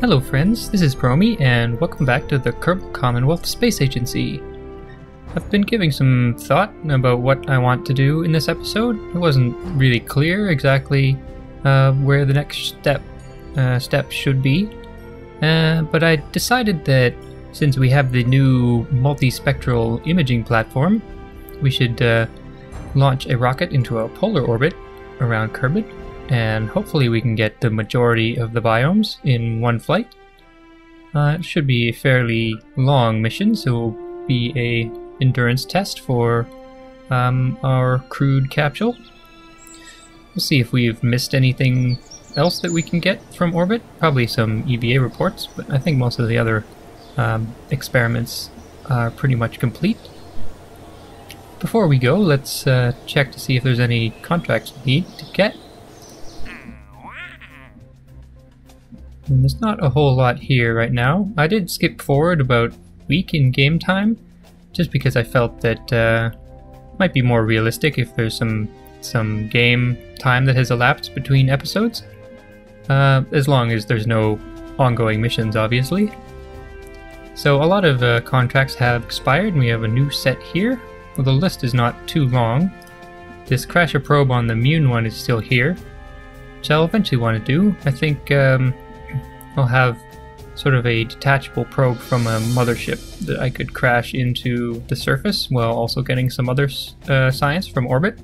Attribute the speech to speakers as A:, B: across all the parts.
A: Hello friends, this is Promi and welcome back to the Kerbal Commonwealth Space Agency. I've been giving some thought about what I want to do in this episode. It wasn't really clear exactly where the next step should be, but I decided that since we have the new multi-spectral imaging platform, we should launch a rocket into a polar orbit around Kerbin, and hopefully we can get the majority of the biomes in one flight. It should be a fairly long mission, so it will be a endurance test for our crewed capsule. We'll see if we've missed anything else that we can get from orbit. Probably some EVA reports, but I think most of the other experiments are pretty much complete. Before we go, let's check to see if there's any contracts we need to get. And there's not a whole lot here right now. I did skip forward about a week in game time, just because I felt that it might be more realistic if there's some game time that has elapsed between episodes. As long as there's no ongoing missions, obviously. So a lot of contracts have expired, and we have a new set here. Well, the list is not too long. This crasher probe on the Mune one is still here, which I'll eventually want to do. I think I'll have sort of a detachable probe from a mothership that I could crash into the surface while also getting some other science from orbit.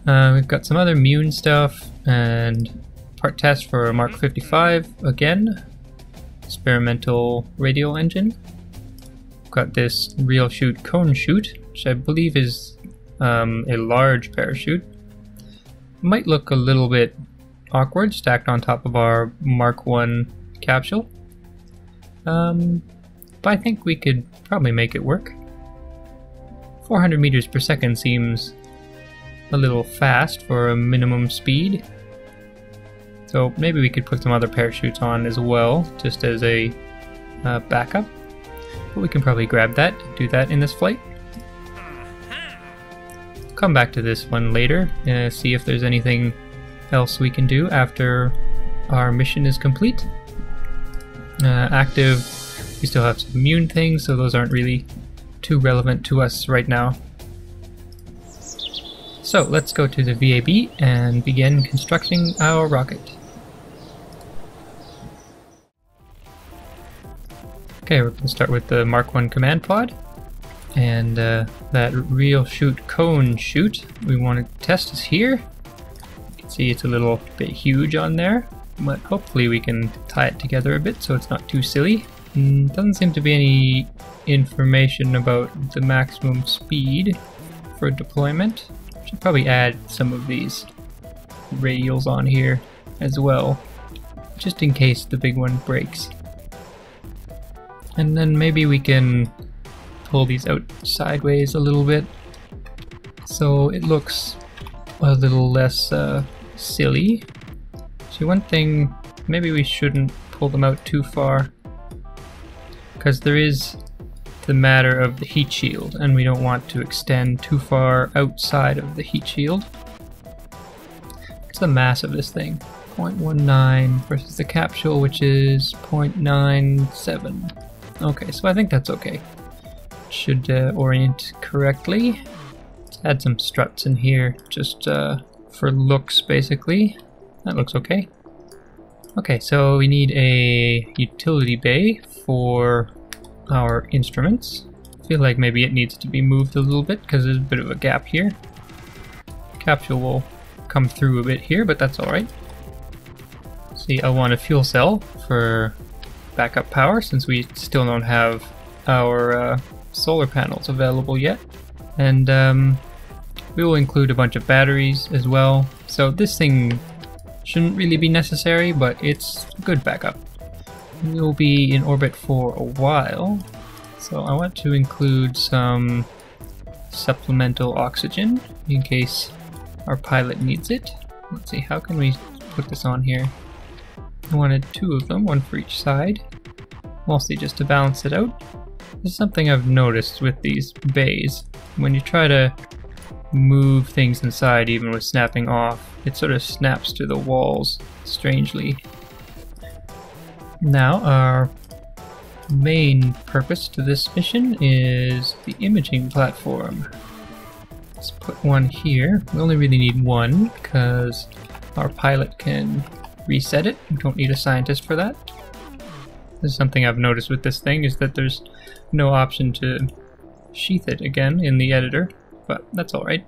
A: We've got some other Mune stuff and part test for a Mark 55 again. Experimental radial engine. We've got this real chute cone chute, which I believe is a large parachute. Might look a little bit awkward stacked on top of our Mark 1 capsule, but I think we could probably make it work. 400 meters per second seems a little fast for a minimum speed, so maybe we could put some other parachutes on as well, just as a backup, but we can probably grab that and do that in this flight. Come back to this one later, see if there's anything else we can do after our mission is complete. Active, we still have some Mune things, so those aren't really too relevant to us right now. So let's go to the VAB and begin constructing our rocket. Okay, we're going to start with the Mark 1 command pod, and that real chute cone chute we want to test is here. See, it's a little bit huge on there, but hopefully we can tie it together a bit so it's not too silly. Doesn't seem to be any information about the maximum speed for deployment. Should probably add some of these radials on here as well, just in case the big one breaks. And then maybe we can pull these out sideways a little bit so it looks a little less silly. So one thing, maybe we shouldn't pull them out too far, because there is the matter of the heat shield, and we don't want to extend too far outside of the heat shield. What's the mass of this thing? 0.19 versus the capsule, which is 0.97. Okay, so I think that's okay. Should orient correctly. Let's add some struts in here, just for looks, basically. That looks okay. Okay, so we need a utility bay for our instruments. I feel like maybe it needs to be moved a little bit because there's a bit of a gap here. Capsule will come through a bit here, but that's alright. See, I want a fuel cell for backup power since we still don't have our solar panels available yet. And we will include a bunch of batteries as well. So this thing shouldn't really be necessary, but it's good backup. We'll be in orbit for a while, so I want to include some supplemental oxygen in case our pilot needs it. Let's see, how can we put this on here? I wanted 2 of them, one for each side, mostly just to balance it out. This is something I've noticed with these bays. When you try to move things inside, even with snapping off, it sort of snaps to the walls strangely. Now our main purpose to this mission is the imaging platform. Let's put one here. We only really need one because our pilot can reset it. We don't need a scientist for that. This is something I've noticed with this thing, is that there's no option to sheath it again in the editor, but that's alright.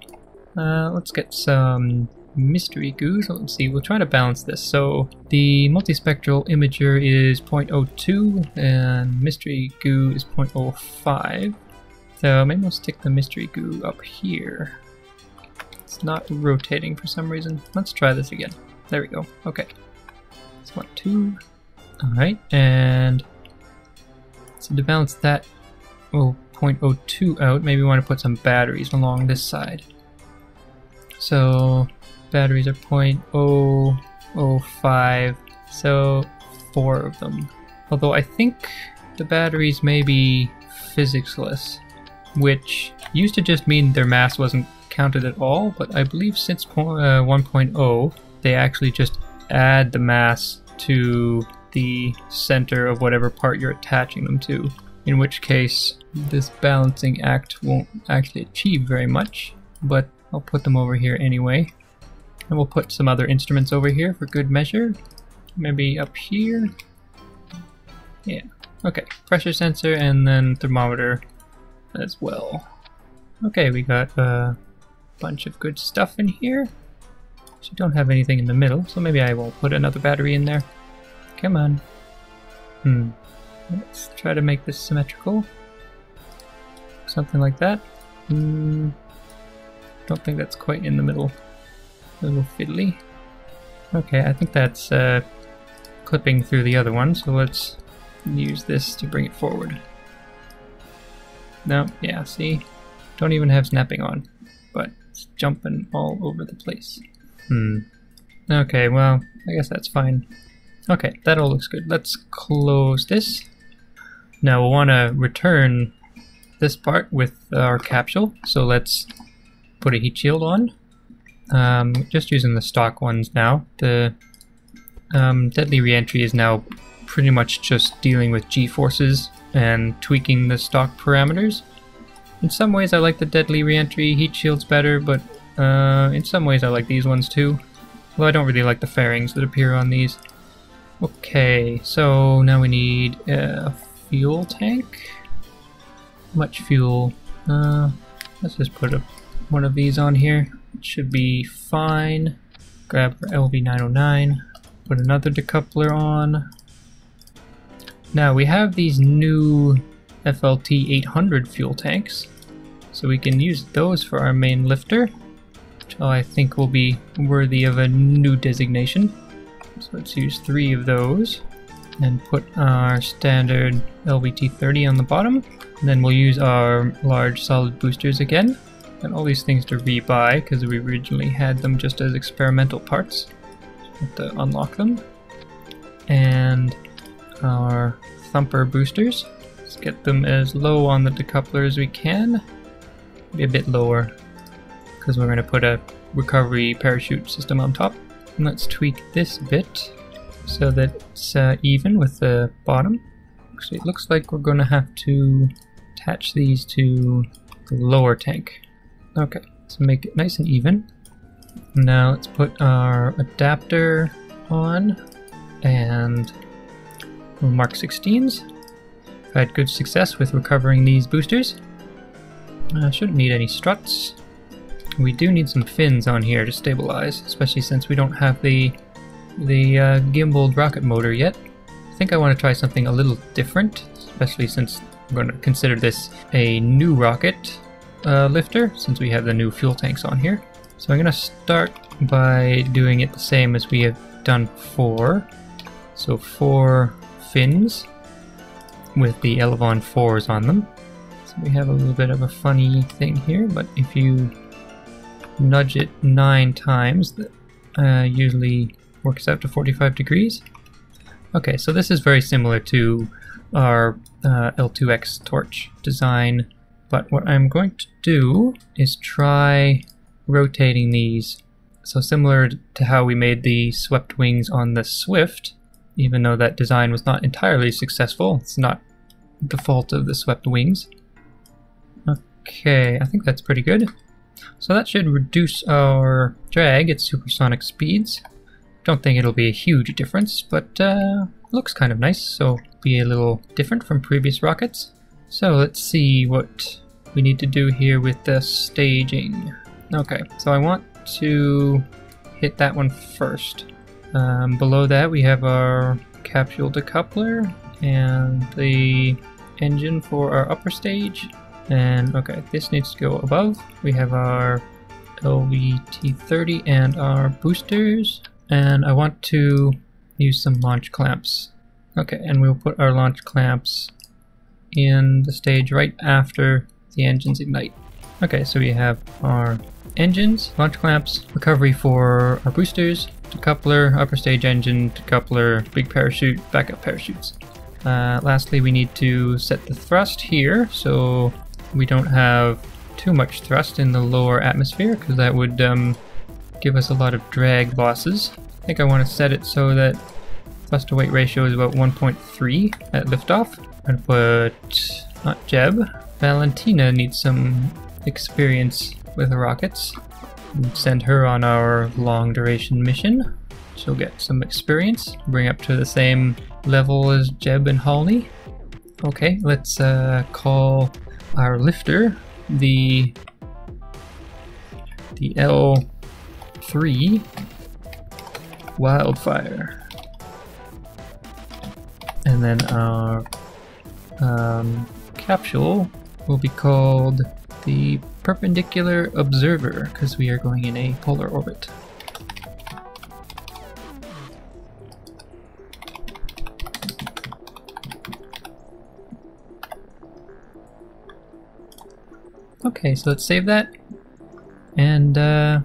A: Let's get some mystery goo. So let's see, we'll try to balance this. So the multispectral imager is 0.02 and mystery goo is 0.05. So maybe we'll stick the mystery goo up here. It's not rotating for some reason. Let's try this again. There we go. Okay. It's 1, 2. Alright, and so to balance that 0.02 out, maybe we want to put some batteries along this side. So batteries are 0.005, so 4 of them. Although I think the batteries may be physics-less, which used to just mean their mass wasn't counted at all, but I believe since 1.0 they actually just add the mass to the center of whatever part you're attaching them to, in which case this balancing act won't actually achieve very much, but I'll put them over here anyway. And we'll put some other instruments over here for good measure. Maybe up here. Yeah, okay. Pressure sensor and then thermometer as well. Okay, we got a bunch of good stuff in here. So don't have anything in the middle, so maybe I will put another battery in there. Come on. Let's try to make this symmetrical. Something like that. Don't think that's quite in the middle. A little fiddly. Okay, I think that's clipping through the other one, so let's use this to bring it forward. No, yeah, see? Don't even have snapping on, but it's jumping all over the place. Okay, well, I guess that's fine. Okay, that all looks good. Let's close this. Now we'll want to return this part with our capsule, so let's put a heat shield on. Just using the stock ones now. The deadly reentry is now pretty much just dealing with G-forces and tweaking the stock parameters. In some ways I like the deadly reentry heat shields better, but in some ways I like these ones too. Although I don't really like the fairings that appear on these. Okay, so now we need a fuel tank. Much fuel. Let's just put one of these on here. It should be fine. Grab our LV909. Put another decoupler on. Now we have these new FLT 800 fuel tanks, so we can use those for our main lifter, which I think will be worthy of a new designation. So let's use 3 of those and put our standard LVT30 on the bottom. And then we'll use our large solid boosters again. And all these things to rebuy because we originally had them just as experimental parts. Have to unlock them. And our thumper boosters. Let's get them as low on the decoupler as we can. Maybe a bit lower because we're going to put a recovery parachute system on top. And let's tweak this a bit so that it's even with the bottom. Actually, it looks like we're going to have to attach these to the lower tank. Okay, so make it nice and even. Now let's put our adapter on and Mark 16s. I've had good success with recovering these boosters. Shouldn't need any struts. We do need some fins on here to stabilize, especially since we don't have the gimbaled rocket motor yet. I think I want to try something a little different, especially since I'm going to consider this a new rocket lifter, since we have the new fuel tanks on here. So I'm going to start by doing it the same as we have done before. So 4 fins with the Elevon 4s on them. So we have a little bit of a funny thing here, but if you nudge it 9 times, that usually works out to 45 degrees. Okay, so this is very similar to our L2X torch design, but what I'm going to do is try rotating these. So similar to how we made the swept wings on the Swift, even though that design was not entirely successful. It's not the fault of the swept wings. Okay, I think that's pretty good. So that should reduce our drag at supersonic speeds. Don't think it'll be a huge difference, but looks kind of nice, so be a little different from previous rockets. So let's see what we need to do here with the staging. Okay, so I want to hit that one first. Below that we have our capsule decoupler and the engine for our upper stage. And okay, this needs to go above. We have our LVT30 and our boosters. And I want to use some launch clamps. Okay, and we'll put our launch clamps in the stage right after the engines ignite. Okay, so we have our engines, launch clamps, recovery for our boosters, decoupler, upper stage engine, decoupler, big parachute, backup parachutes. Lastly, we need to set the thrust here so we don't have too much thrust in the lower atmosphere, because that would give us a lot of drag losses. I think I want to set it so that thrust to weight ratio is about 1.3 at liftoff. And put not Jeb. Valentina needs some experience with rockets. We'll send her on our long duration mission. She'll get some experience, bring up to the same level as Jeb and Halney. Okay, let's call our lifter the L3 Wildfire. And then our capsule will be called the Perpendicular Observer, because we are going in a polar orbit. Okay, so let's save that, and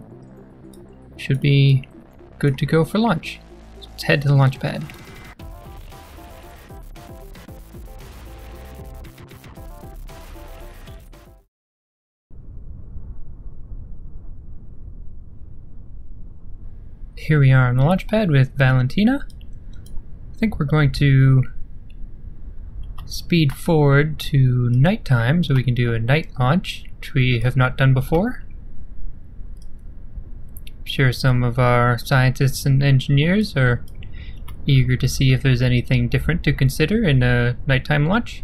A: should be good to go for launch. So let's head to the launch pad. Here we are on the launch pad with Valentina. I think we're going to speed forward to nighttime so we can do a night launch, which we have not done before. I'm sure some of our scientists and engineers are eager to see if there's anything different to consider in a nighttime launch.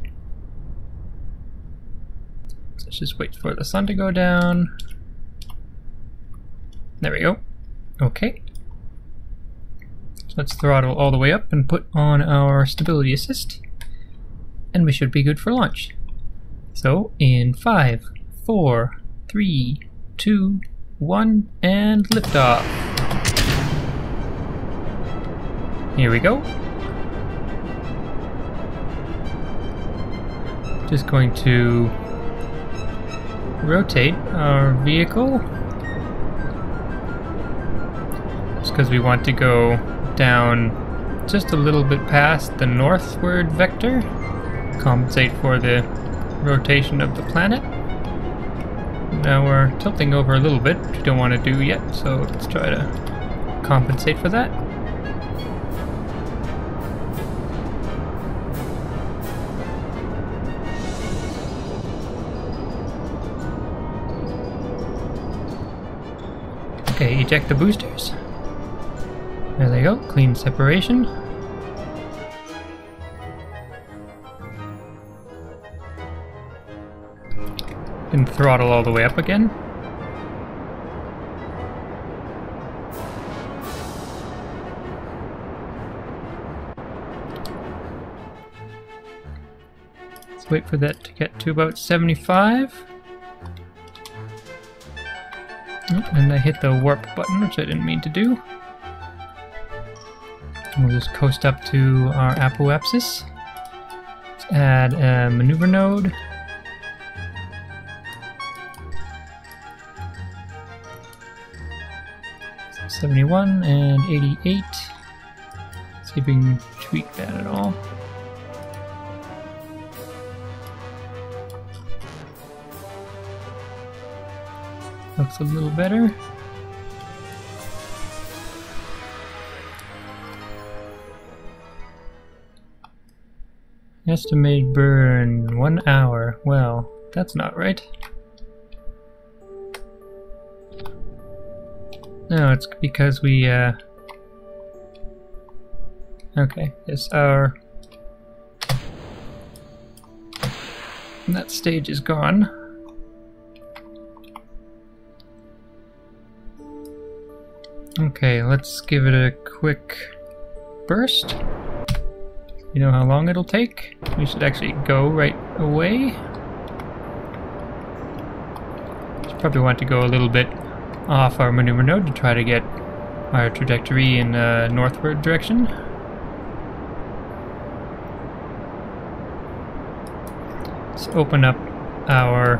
A: So let's just wait for the sun to go down. There we go. Okay. Let's throttle all the way up and put on our stability assist, and we should be good for launch. So in 5, 4, 3, 2, 1, and liftoff. Here we go. Just going to rotate our vehicle, just because we want to go down just a little bit past the northward vector, compensate for the rotation of the planet. Now we're tilting over a little bit, which we don't want to do yet, so let's try to compensate for that. Okay, eject the boosters. There they go, clean separation. And throttle all the way up again. Let's wait for that to get to about 75. And I hit the warp button, which I didn't mean to do. We'll just coast up to our apoapsis. Let's add a maneuver node. So 71 and 88. Let's see if we can tweak that at all. Looks a little better. Estimated burn 1 hour. Well, that's not right. No, it's because we okay, yes, that stage is gone. Okay, let's give it a quick burst. You know how long it'll take? We should actually go right away. Should probably want to go a little bit off our maneuver node to try to get our trajectory in a northward direction. Let's open up our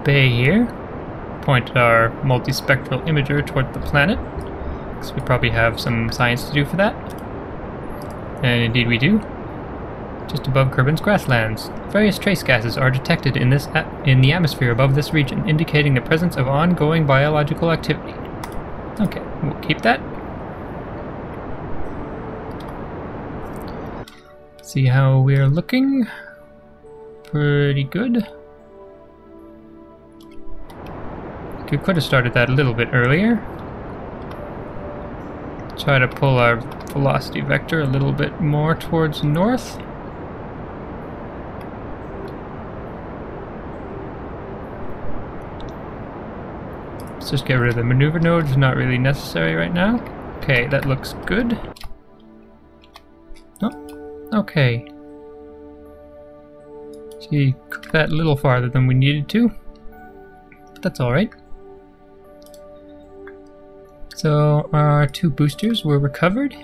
A: bay here. Point our multi-spectral imager toward the planet, because we probably have some science to do for that. And indeed we do. Just above Kerbin's grasslands, various trace gases are detected in the atmosphere above this region, indicating the presence of ongoing biological activity. Okay, we'll keep that. See how we're looking. Pretty good. We could have started that a little bit earlier. Try to pull our velocity vector a little bit more towards north. Let's just get rid of the maneuver node, it's not really necessary right now. Okay, that looks good. Oh, okay. See, cooked that a little farther than we needed to, but that's alright. So our 2 boosters were recovered.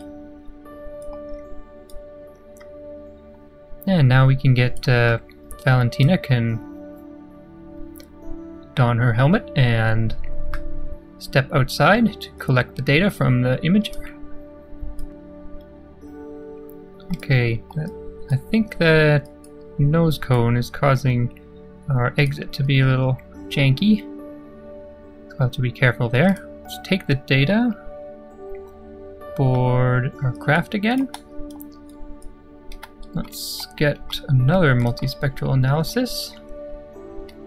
A: And now we can get Valentina can don her helmet and step outside to collect the data from the imager. Okay, I think that nose cone is causing our exit to be a little janky. So I'll have to be careful there. Let's take the data, board our craft again. Let's get another multi-spectral analysis.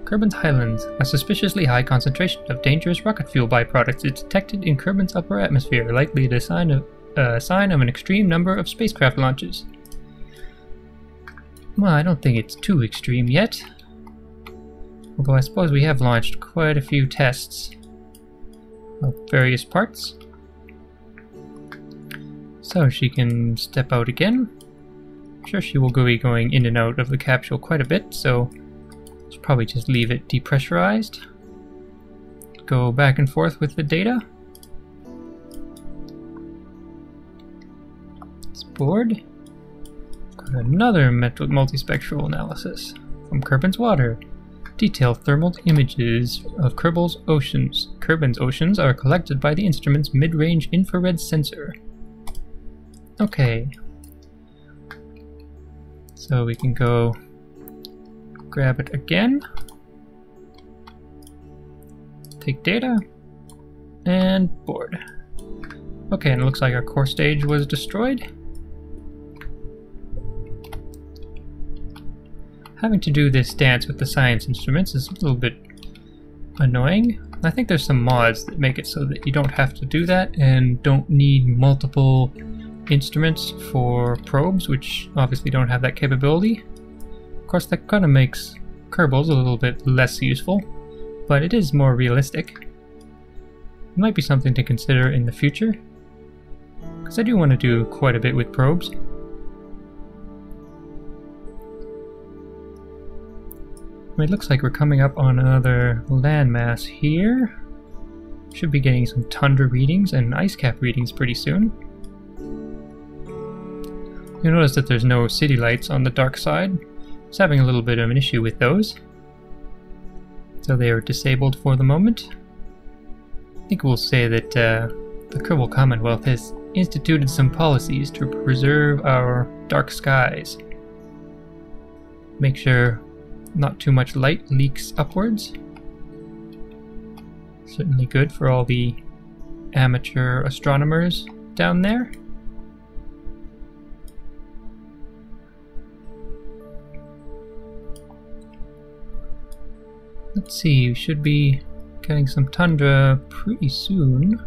A: Kerbin's Highlands. A suspiciously high concentration of dangerous rocket fuel byproducts is detected in Kerbin's upper atmosphere, likely a sign of an extreme number of spacecraft launches. Well, I don't think it's too extreme yet. Although I suppose we have launched quite a few tests of various parts. So she can step out again. I'm sure she will be going in and out of the capsule quite a bit, so let's probably just leave it depressurized. Go back and forth with the data. Let's board. Got another multispectral analysis from Kerbin's water. Detailed thermal images of Kerbal's oceans. Kerbin's oceans are collected by the instrument's mid-range infrared sensor. Okay. So we can go grab it again. Take data. And board. Okay, and it looks like our core stage was destroyed. Having to do this dance with the science instruments is a little bit annoying. I think there's some mods that make it so that you don't have to do that and don't need multiple instruments for probes, which obviously don't have that capability. Of course, that kind of makes Kerbals a little bit less useful, but it is more realistic. It might be something to consider in the future, because I do want to do quite a bit with probes. It looks like we're coming up on another landmass here. Should be getting some tundra readings and ice cap readings pretty soon. You'll notice that there's no city lights on the dark side. I was having a little bit of an issue with those, so they are disabled for the moment. I think we'll say that the Kerbal Commonwealth has instituted some policies to preserve our dark skies. Make sure not too much light leaks upwards. Certainly good for all the amateur astronomers down there. Let's see, we should be getting some tundra pretty soon.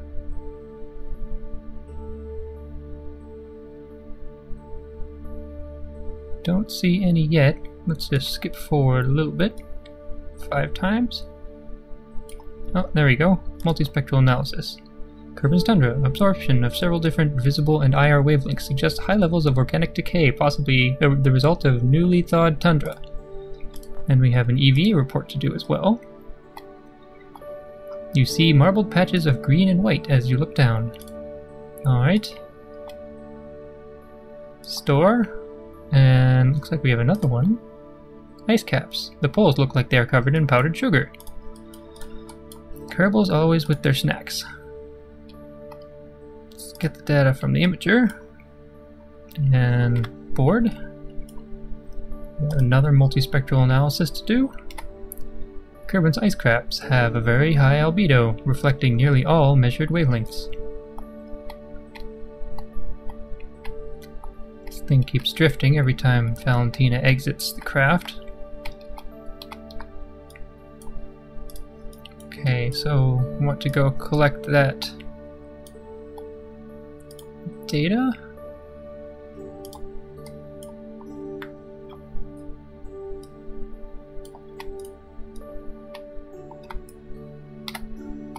A: Don't see any yet. Let's just skip forward a little bit. 5 times. Oh, there we go. Multi-spectral analysis. Kerbin's tundra. Absorption of several different visible and IR wavelengths suggests high levels of organic decay, possibly the result of newly thawed tundra. And we have an EV report to do as well. You see marbled patches of green and white as you look down. Alright. Store. And looks like we have another one. Ice caps. The poles look like they are covered in powdered sugar. Kerbals always with their snacks. Let's get the data from the imager. And board. Another multispectral analysis to do. Kerbin's ice caps have a very high albedo, reflecting nearly all measured wavelengths. This thing keeps drifting every time Valentina exits the craft. Okay, so I want to go collect that data.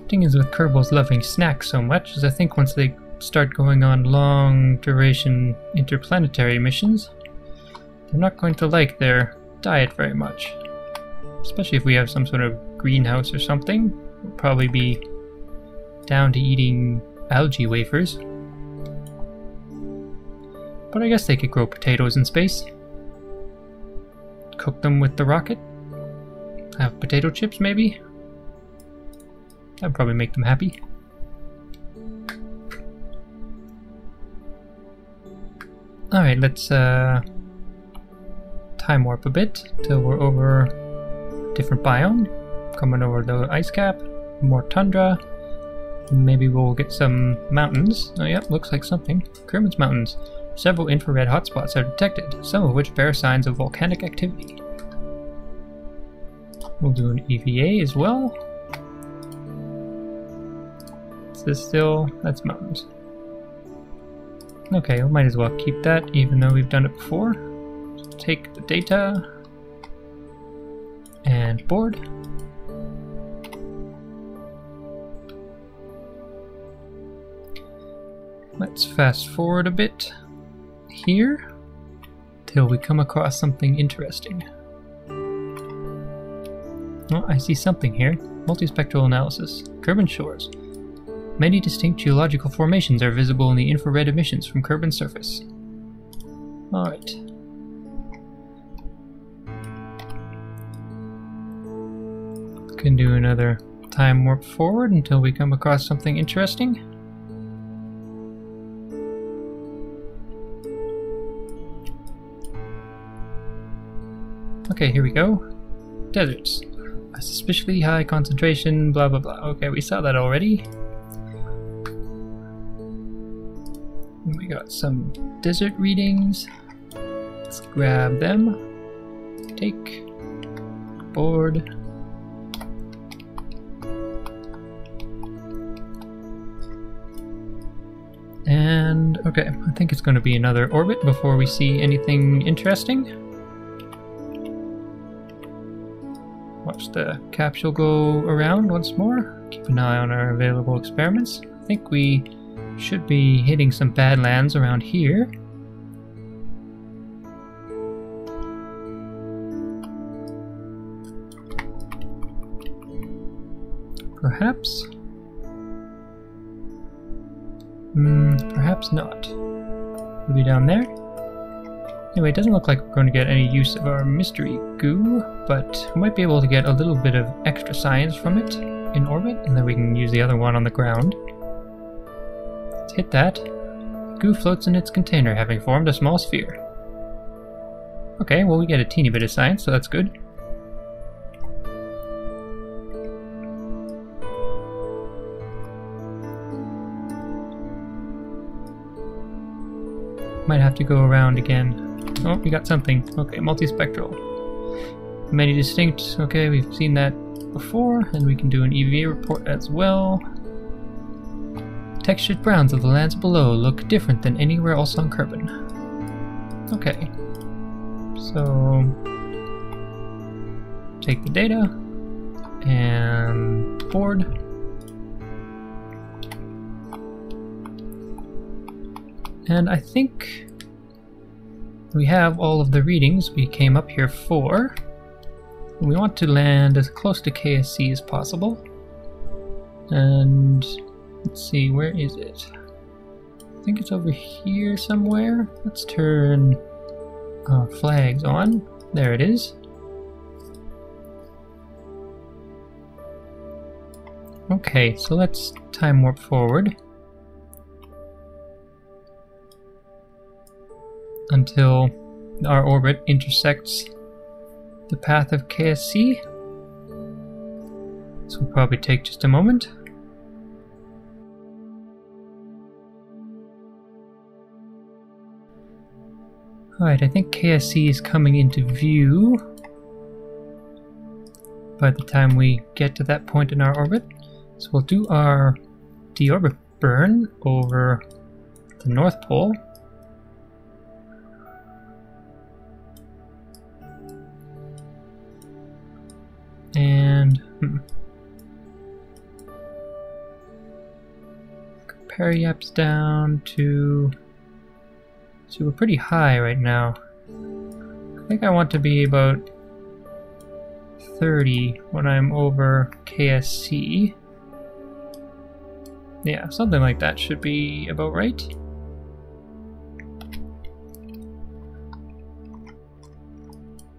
A: Thing is with Kerbals loving snacks so much is I think once they start going on long duration interplanetary missions, they're not going to like their diet very much. Especially if we have some sort of greenhouse or something, we'll probably be down to eating algae wafers. But I guess they could grow potatoes in space. Cook them with the rocket. Have potato chips maybe. That'd probably make them happy. Alright, let's time warp a bit till we're over different biome. Coming over the ice cap, more tundra. Maybe we'll get some mountains. Oh yep, looks like something. Kerbin's mountains. Several infrared hotspots are detected, some of which bear signs of volcanic activity. We'll do an EVA as well. Is this still? That's mountains. Okay, we might as well keep that even though we've done it before. Take the data and board. Let's fast forward a bit here till we come across something interesting. Oh, I see something here. Multispectral analysis. Kerbin shores. Many distinct geological formations are visible in the infrared emissions from Kerbin's surface. Alright. Can do another time warp forward until we come across something interesting. Okay, here we go. Deserts. A suspiciously high concentration, blah blah blah. Okay, we saw that already. And we got some desert readings. Let's grab them. Take. Board. And okay, I think it's going to be another orbit before we see anything interesting. Watch the capsule go around once more. Keep an eye on our available experiments. I think we should be hitting some badlands around here. Perhaps? Perhaps not. We'll be down there. Anyway, it doesn't look like we're going to get any use of our mystery goo, but we might be able to get a little bit of extra science from it in orbit, and then we can use the other one on the ground. Let's hit that. Goo floats in its container, having formed a small sphere. Okay, well we get a teeny bit of science, so that's good. Might have to go around again. Oh, we got something. Okay, multispectral. Many distinct. Okay, we've seen that before, and we can do an EVA report as well. Textured browns of the lands below look different than anywhere else on Kerbin. Okay, so take the data and board. And I think we have all of the readings we came up here for. We want to land as close to KSC as possible. And let's see, where is it? I think it's over here somewhere. Let's turn our flags on. There it is. Okay, so let's time warp forward until our orbit intersects the path of KSC. This will probably take just a moment. Alright, I think KSC is coming into view by the time we get to that point in our orbit. So we'll do our deorbit burn over the North Pole. And periap's down to, so we're pretty high right now. I think I want to be about 30 when I'm over KSC. Yeah, something like that should be about right.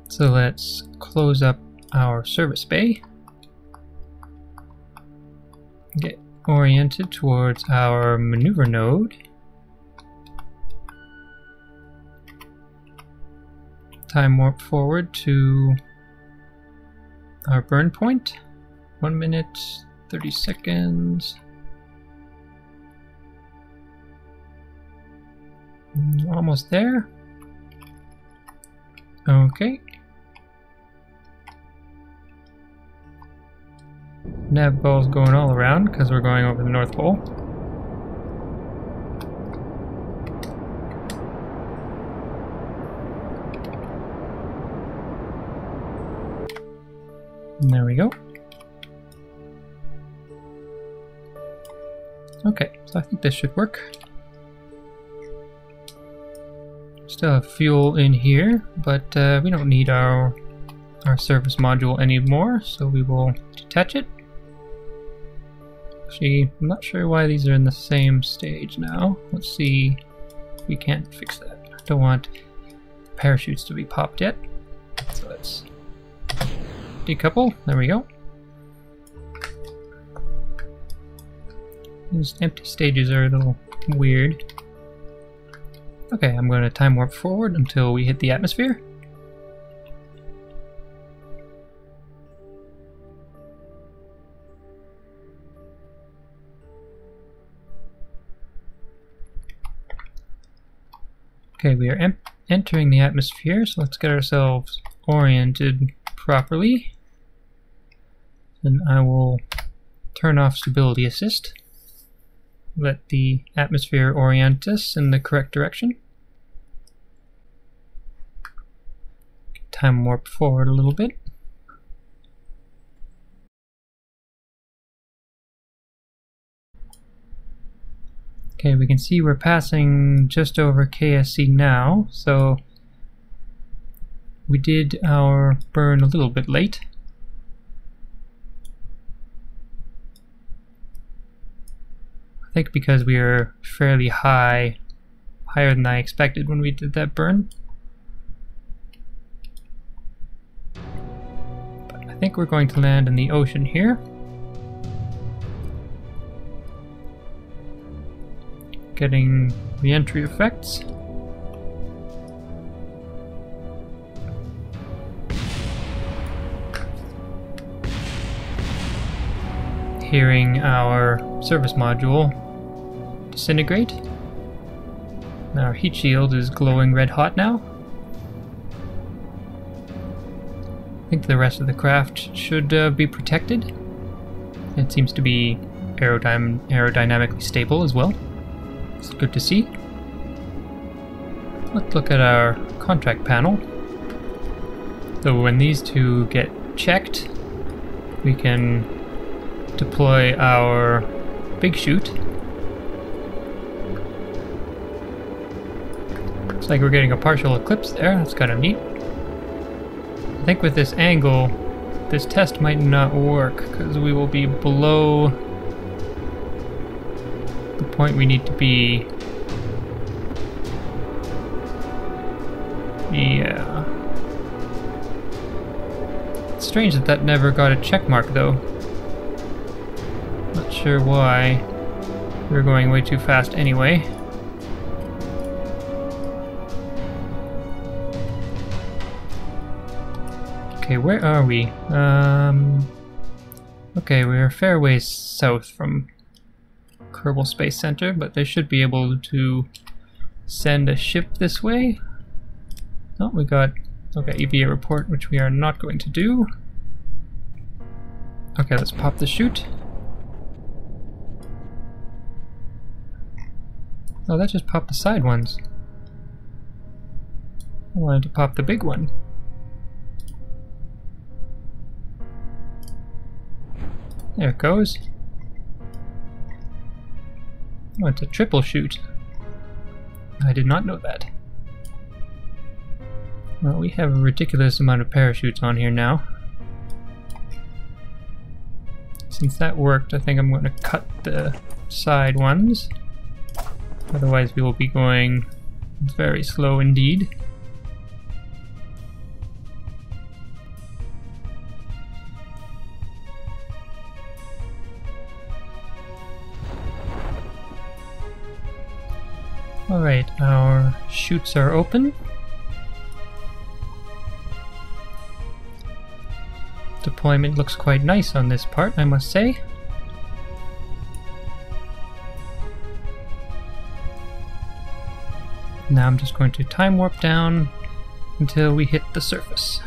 A: So let's close up our service bay. Get oriented towards our maneuver node. Time warp forward to our burn point. 1 minute, 30 seconds. Almost there. Okay. Nav ball's going all around because we're going over the North Pole. And there we go. Okay, so I think this should work. Still have fuel in here, but we don't need our service module anymore, so we will detach it. Actually, I'm not sure why these are in the same stage now. Let's see. We can't fix that. I don't want parachutes to be popped yet. So let's decouple. There we go. These empty stages are a little weird. Okay, I'm going to time warp forward until we hit the atmosphere. Okay, we are entering the atmosphere, so let's get ourselves oriented properly. Then I will turn off stability assist. Let the atmosphere orient us in the correct direction. Time warp forward a little bit. Okay, we can see we're passing just over KSC now, so we did our burn a little bit late. I think because we were fairly high, higher than I expected when we did that burn. But I think we're going to land in the ocean here. Getting re-entry effects. Hearing our service module disintegrate. Our heat shield is glowing red hot now. I think the rest of the craft should be protected. It seems to be aerodynamically stable as well. It's good to see. Let's look at our contract panel. So when these two get checked, we can deploy our big chute. Looks like we're getting a partial eclipse there. That's kind of neat. I think with this angle, this test might not work because we will be below the point we need to be. Yeah. It's strange that that never got a check mark though. Not sure why. We're going way too fast anyway. Okay, where are we? Okay, we're a fair ways south from Kerbal Space Center, but they should be able to send a ship this way. Oh, we got... okay, EVA report, which we are not going to do. Okay, let's pop the chute. Oh, that just popped the side ones. I wanted to pop the big one. There it goes. Oh, it's a triple chute. I did not know that. Well, we have a ridiculous amount of parachutes on here now. Since that worked, I think I'm going to cut the side ones. Otherwise we will be going very slow indeed. Alright, our chutes are open. Deployment looks quite nice on this part, I must say. Now I'm just going to time warp down until we hit the surface.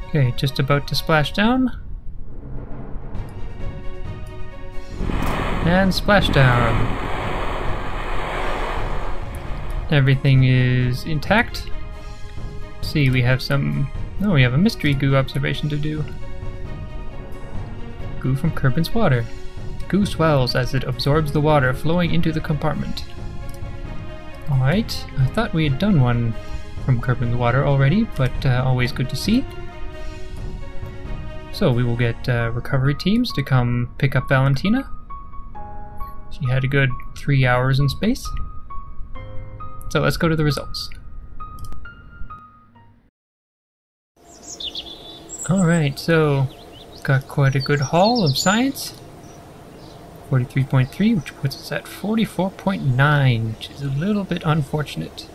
A: Okay, just about to splash down. And splash down. Everything is intact. Let's see, we have some... oh, we have a mystery goo observation to do. Goo from Kerbin's water. Goo swells as it absorbs the water flowing into the compartment. Alright, I thought we had done one from Kerbin's water already, but always good to see. So we will get recovery teams to come pick up Valentina. She had a good 3 hours in space. So let's go to the results. Alright, so it's got quite a good haul of science. 43.3, which puts us at 44.9, which is a little bit unfortunate.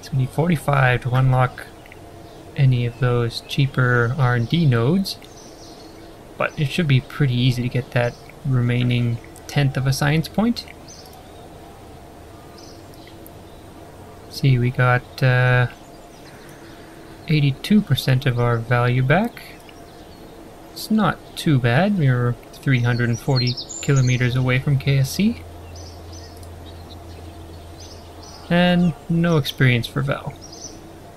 A: So we need 45 to unlock any of those cheaper R&D nodes. But it should be pretty easy to get that remaining 10th of a science point. See, we got 82% of our value back. It's not too bad. We were 340 kilometers away from KSC. And no experience for Val,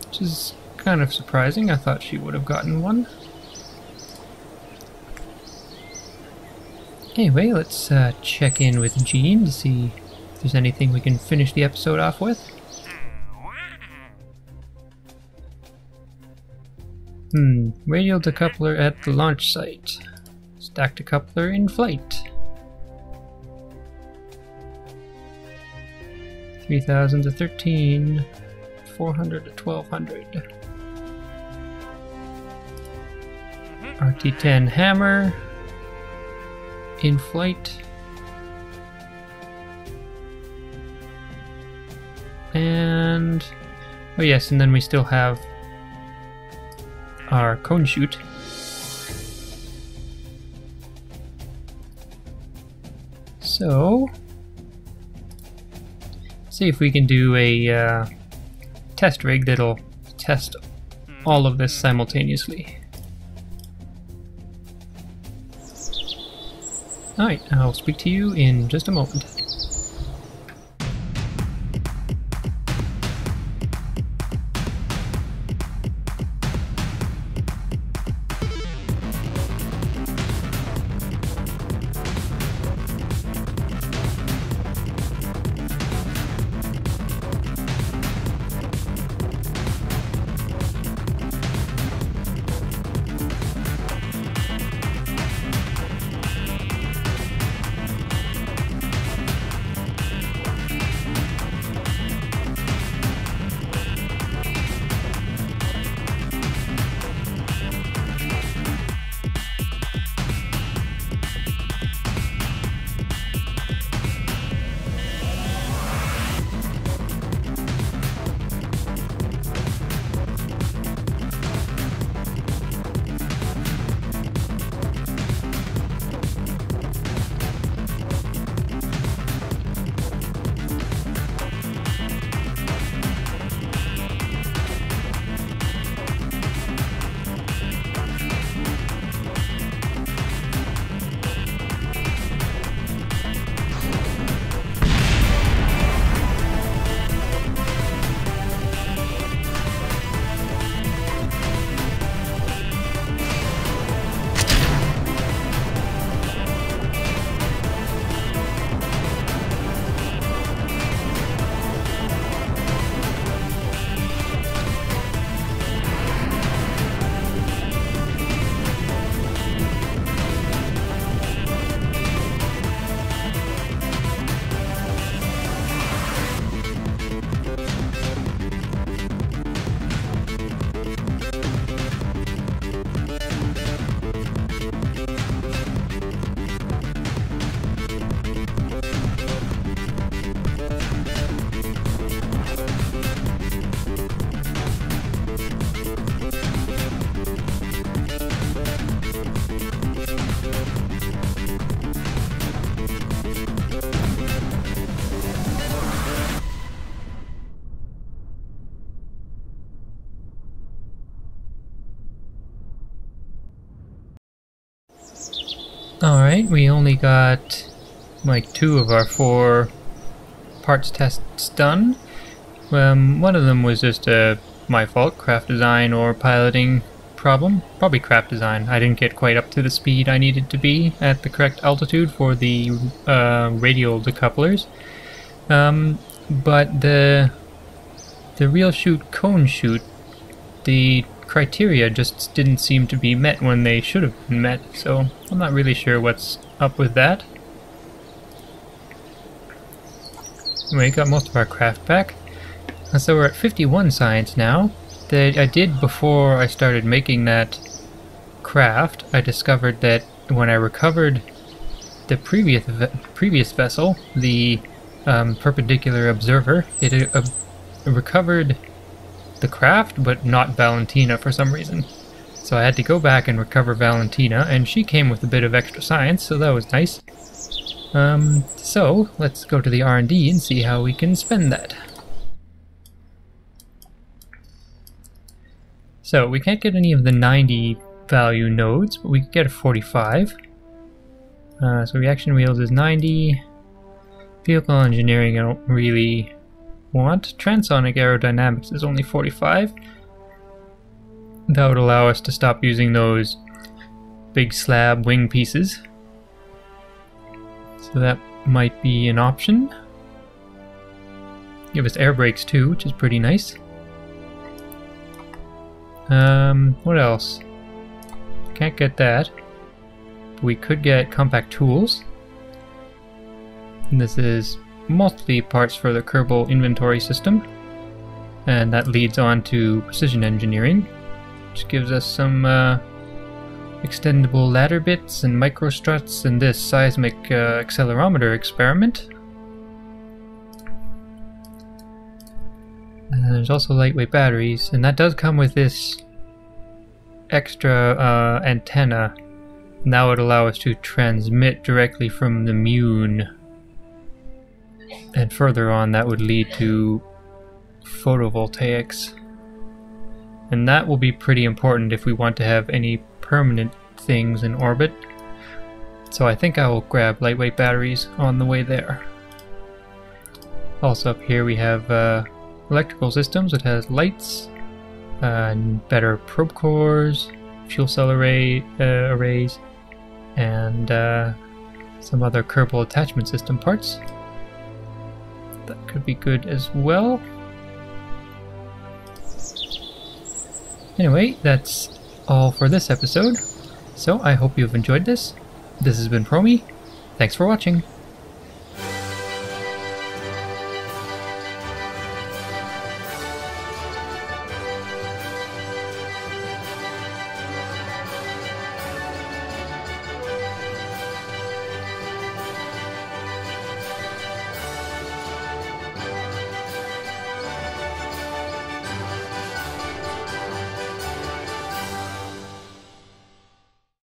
A: which is kind of surprising. I thought she would have gotten one. Anyway, let's check in with Jean to see if there's anything we can finish the episode off with. Radial decoupler at the launch site. Stack decoupler in flight. 3000 to 13, 400 to 1200. RT-10 hammer in flight. And oh yes, and then we still have our cone chute. So, see if we can do a test rig that'll test all of this simultaneously. Alright, I'll speak to you in just a moment. Alright, we only got like 2 of our 4 parts tests done. One of them was just my fault, craft design or piloting problem. Probably craft design. I didn't get quite up to the speed I needed to be at the correct altitude for the radial decouplers. But the real shoot, cone shoot, the criteria just didn't seem to be met when they should have been met, so I'm not really sure what's up with that. We got most of our craft back, and so we're at 51 science now. That I did before I started making that craft. I discovered that when I recovered the previous vessel, the perpendicular observer, it recovered the craft, but not Valentina for some reason. So I had to go back and recover Valentina, and she came with a bit of extra science, so that was nice. So let's go to the R&D and see how we can spend that. So we can't get any of the 90 value nodes, but we can get a 45. So reaction wheels is 90. Vehicle engineering I don't really want. Transonic aerodynamics is only 45. That would allow us to stop using those big slab wing pieces. So that might be an option. Give us air brakes too, which is pretty nice. What else? Can't get that. But we could get compact tools. And this is mostly parts for the Kerbal inventory system. And that leads on to precision engineering, which gives us some extendable ladder bits and microstruts and this seismic accelerometer experiment. And there's also lightweight batteries, and that does come with this extra antenna, and that would allow us to transmit directly from the Mune. And further on, that would lead to photovoltaics. And that will be pretty important if we want to have any permanent things in orbit. So I think I will grab lightweight batteries on the way there. Also up here we have electrical systems. It has lights, better probe cores, fuel cell arrays, and some other Kerbal attachment system parts. That could be good as well. Anyway, that's all for this episode. So I hope you've enjoyed this. This has been Promi. Thanks for watching.